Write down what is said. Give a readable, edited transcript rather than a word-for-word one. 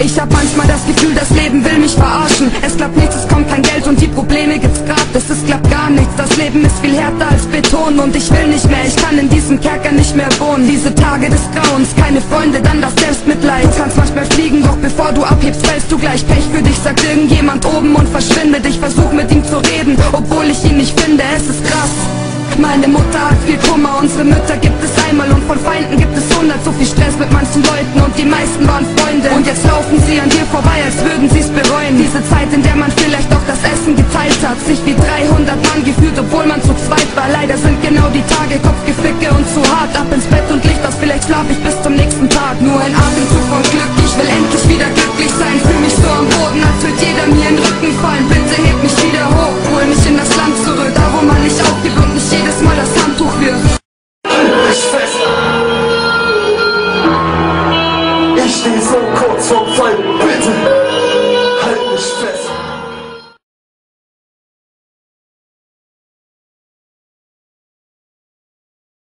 Ich hab manchmal das Gefühl, das Leben will mich verarschen. Es klappt nichts, es kommt kein Geld und die Probleme gibt's gratis. Es klappt gar nichts, das Leben ist viel härter als Beton. Und ich will nicht mehr, ich kann in diesem Kerker nicht mehr wohnen. Diese Tage des Grauens, keine Freunde, dann das Selbstmitleid. Du kannst manchmal fliegen, doch bevor du abhebst, fällst du gleich. Pech für dich, sagt irgendjemand oben und verschwindet. Ich versuch mit ihm zu reden, obwohl ich ihn nicht finde, es ist krass. Meine Mutter hat viel Kummer, unsere Mütter gibt es einmal und von Feinden gibt es 100. So viel Stress mit manchen Leuten und die meisten waren Freunde. Und jetzt laufen sie an dir vorbei, als würden sie's bereuen. Diese Zeit, in der man vielleicht auch das Essen geteilt hat, sich wie 300 Mann gefühlt, obwohl man zu zweit war. Leider sind genau die Tage Kopfgeficke und zu hart. Ab ins Bett und Licht aus, vielleicht schlaf ich bis zum nächsten Tag. Nur ein Atemzug von Glück, ich will endlich wieder glücklich sein. Fühl mich so am Boden, als würde jeder mir in den Rücken fallen. Bitte heb mich wieder hoch, hol mich in das Land zurück, da wo man nicht aufgibt und nicht jedes Mal das Handtuch wirft. Ich fest. Ich steh so kurz vorm Fallen.